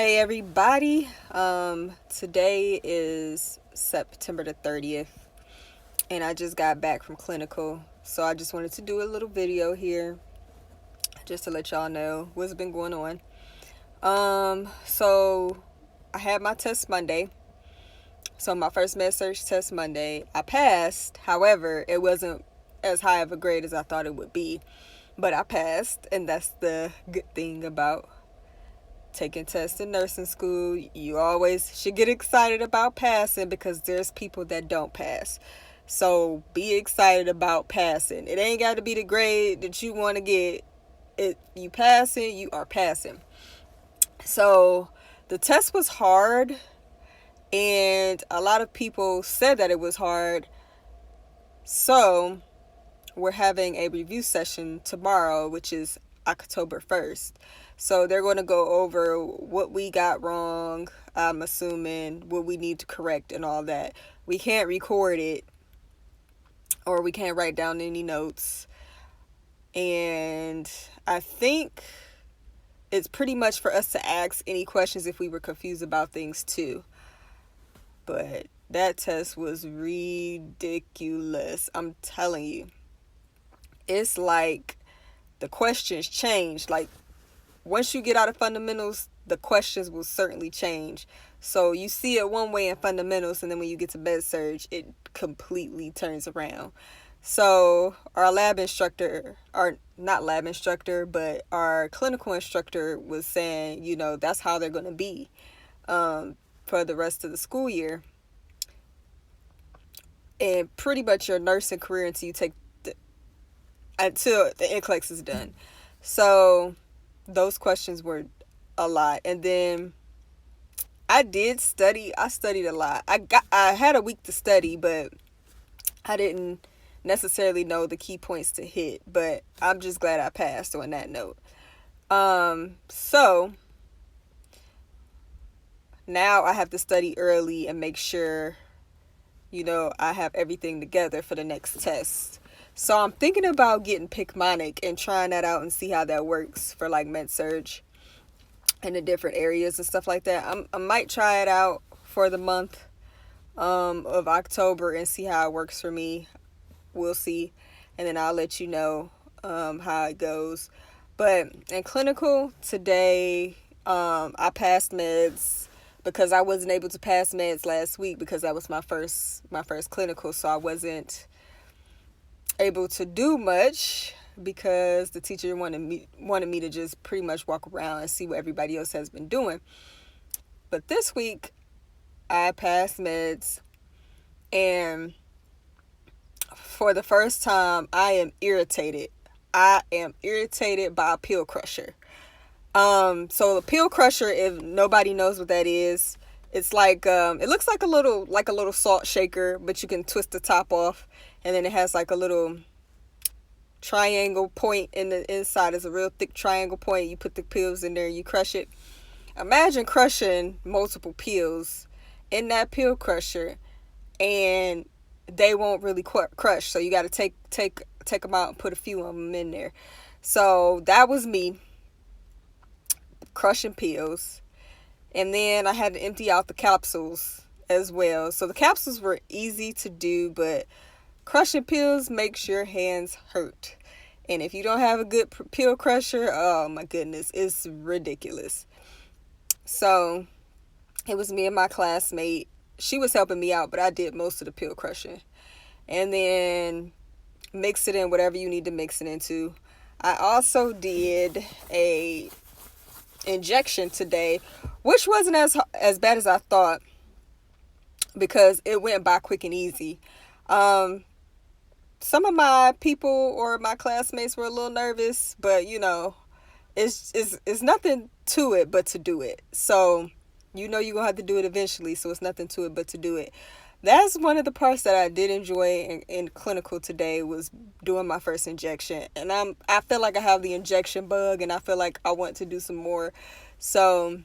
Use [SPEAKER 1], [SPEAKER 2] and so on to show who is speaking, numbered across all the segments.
[SPEAKER 1] Hey everybody. Today is September the 30th and I just got back from clinical. So I just wanted to do a little video here just to let y'all know what's been going on. So I had my test Monday. So my first med surg test Monday, I passed. However, it wasn't as high of a grade as I thought it would be. But I passed, and that's the good thing about taking tests in nursing school. You always should get excited about passing because there's people that don't pass. So be excited about passing. It ain't got to be the grade that you want to get. You passing, you are passing. So the test was hard, and a lot of people said that it was hard. So we're having a review session tomorrow, which is October 1st. So they're going to go over what we got wrong, I'm assuming, what we need to correct and all that. We can't record it, or we can't write down any notes. And I think it's pretty much for us to ask any questions if we were confused about things too. But that test was ridiculous. I'm telling you. It's like the questions change. Like, once you get out of fundamentals, the questions will certainly change. So you see it one way in fundamentals, and then when you get to med surg, it completely turns around. So our lab instructor, or not lab instructor, but our clinical instructor was saying, that's how they're going to be for the rest of the school year. And pretty much your nursing career until the NCLEX is done. So those questions were a lot. And then I studied a lot. I had a week to study, but I didn't necessarily know the key points to hit. But I'm just glad I passed on that note. So now I have to study early and make sure, I have everything together for the next test. So I'm thinking about getting Picmonic and trying that out and see how that works for like med surg in the different areas and stuff like that. I might try it out for the month of October and see how it works for me. We'll see. And then I'll let you know how it goes. But in clinical today, I passed meds because I wasn't able to pass meds last week because that was my first clinical, so I wasn't able to do much because the teacher wanted me to just pretty much walk around and see what everybody else has been doing. But this week I passed meds, and for the first time I am irritated. I am irritated by a pill crusher. So a pill crusher, if nobody knows what that is, it's like it looks like a little salt shaker, but you can twist the top off, and then it has like a little triangle point in the inside. It's a real thick triangle point. You put the pills in there, you crush it. Imagine crushing multiple pills in that pill crusher, and they won't really crush. So you got to take them out and put a few of them in there. So that was me crushing pills. And then I had to empty out the capsules as well. So the capsules were easy to do, but crushing pills makes your hands hurt. And if you don't have a good pill crusher, oh my goodness, it's ridiculous. So it was me and my classmate. She was helping me out, but I did most of the pill crushing. And then mix it in whatever you need to mix it into. I also did a injection today, which wasn't as bad as I thought because it went by quick and easy. Some of my people or my classmates were a little nervous, but it's nothing to it but to do it. So you're gonna have to do it eventually, so it's nothing to it but to do it. That's one of the parts that I did enjoy in clinical today, was doing my first injection. And I feel like I have the injection bug, and I feel like I want to do some more. So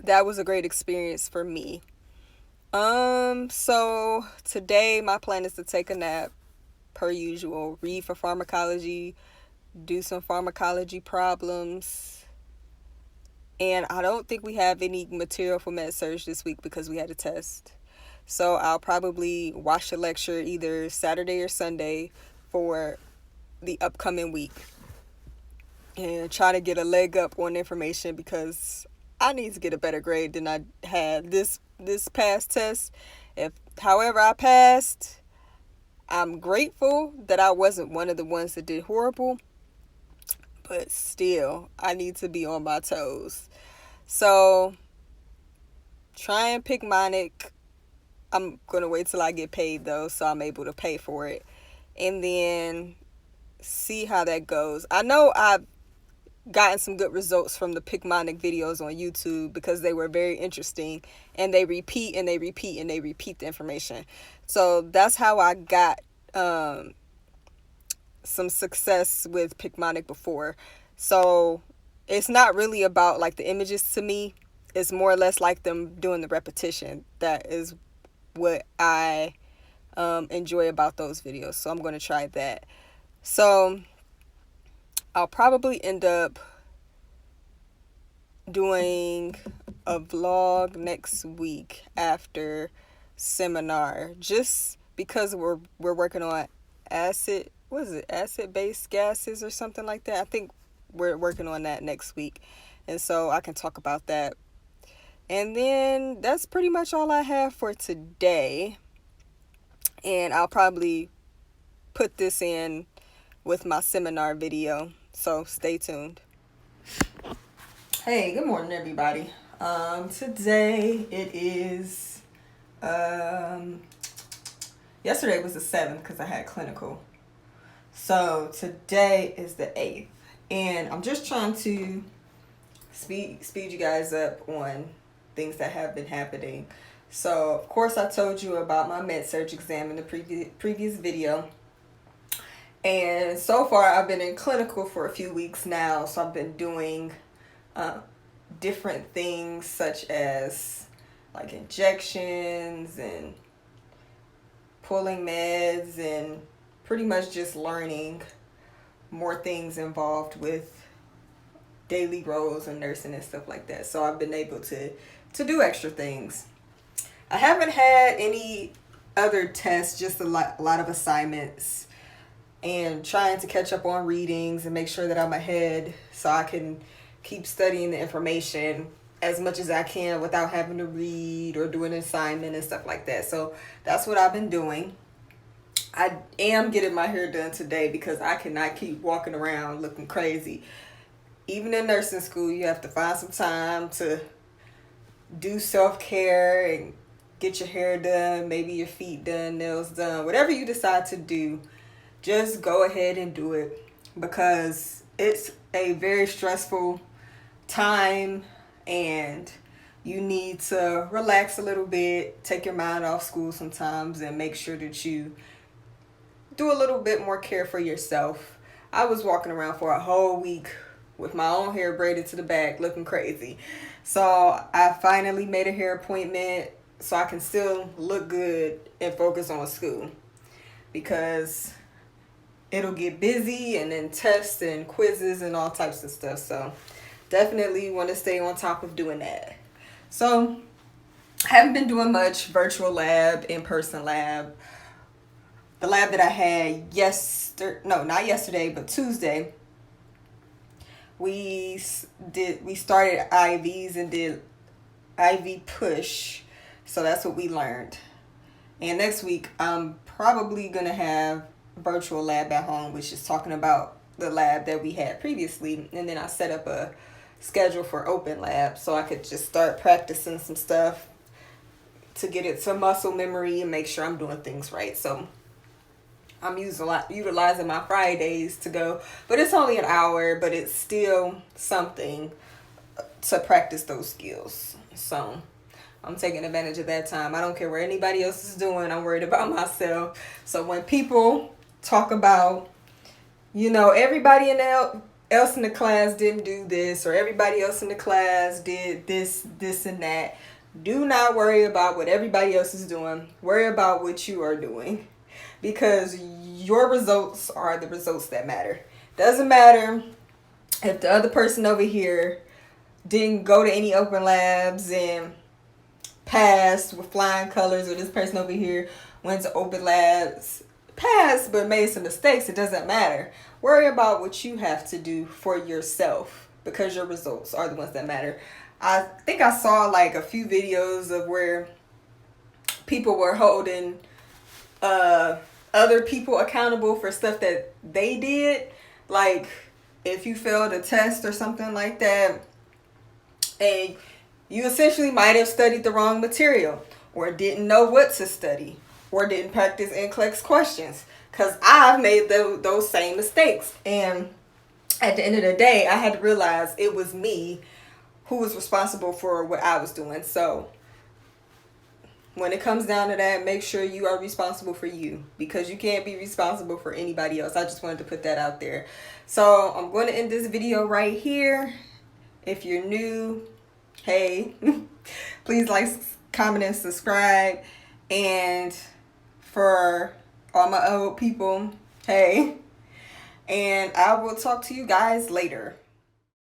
[SPEAKER 1] that was a great experience for me. So today my plan is to take a nap per usual, read for pharmacology, do some pharmacology problems, And I don't think we have any material for med surg this week because we had a test. So I'll probably watch the lecture either Saturday or Sunday for the upcoming week and try to get a leg up on information because I need to get a better grade than I had this past test. If however I passed, I'm grateful that I wasn't one of the ones that did horrible, but still I need to be on my toes. So try and pick Monic. I'm gonna wait till I get paid though, so I'm able to pay for it, and then see how that goes. I know I've gotten some good results from the Picmonic videos on YouTube because they were very interesting, and they repeat and they repeat and they repeat the information. So that's how I got some success with Picmonic before. So it's not really about like the images to me. It's more or less like them doing the repetition. That is what I enjoy about those videos. So I'm going to try that. So I'll probably end up doing a vlog next week after seminar, just because we're working on acid-based gases or something like that. I think we're working on that next week, and so I can talk about that. And then that's pretty much all I have for today, and I'll probably put this in with my seminar video, so stay tuned. Hey, good morning everybody. Today it is yesterday was the 7th because I had clinical. So today is the 8th, and I'm just trying to speed you guys up on things that have been happening. So of course I told you about my med surg exam in the previous video. And so far I've been in clinical for a few weeks now, so I've been doing different things such as like injections and pulling meds, and pretty much just learning more things involved with daily roles and nursing and stuff like that. So I've been able to do extra things. I haven't had any other tests, just a lot of assignments, and trying to catch up on readings and make sure that I'm ahead so I can keep studying the information as much as I can without having to read or do an assignment and stuff like that. So that's what I've been doing. I am getting my hair done today because I cannot keep walking around looking crazy. Even in nursing school, you have to find some time to do self-care and get your hair done, maybe your feet done, nails done, whatever you decide to do. Just go ahead and do it because it's a very stressful time and you need to relax a little bit, take your mind off school sometimes, and make sure that you do a little bit more care for yourself. I was walking around for a whole week with my own hair braided to the back looking crazy. So I finally made a hair appointment so I can still look good and focus on school, because it'll get busy and then tests and quizzes and all types of stuff. So definitely want to stay on top of doing that. So I haven't been doing much virtual lab, in-person lab. The lab that I had not yesterday, but Tuesday, we started IVs and did IV push. So that's what we learned. And next week, I'm probably going to have virtual lab at home, which is talking about the lab that we had previously. And then I set up a schedule for open lab so I could just start practicing some stuff to get it to muscle memory and make sure I'm doing things right. So I'm utilizing my Fridays to go, but it's only an hour, but it's still something to practice those skills. So I'm taking advantage of that time. I don't care what anybody else is doing. I'm worried about myself. So when people talk about, everybody else in the class didn't do this, or everybody else in the class did this and that, do not worry about what everybody else is doing. Worry about what you are doing, because your results are the results that matter. Doesn't matter if the other person over here didn't go to any open labs and passed with flying colors, or this person over here went to open labs, passed but made some mistakes, it doesn't matter. Worry about what you have to do for yourself, because your results are the ones that matter. I think I saw like a few videos of where people were holding other people accountable for stuff that they did. Like if you failed a test or something like that, and you essentially might have studied the wrong material, or didn't know what to study, or didn't practice NCLEX questions. Because I've made those same mistakes. And at the end of the day, I had to realize it was me who was responsible for what I was doing. So when it comes down to that, make sure you are responsible for you, because you can't be responsible for anybody else. I just wanted to put that out there. So I'm going to end this video right here. If you're new, hey, please like, comment, and subscribe. And for all my old people, hey, and I will talk to you guys later.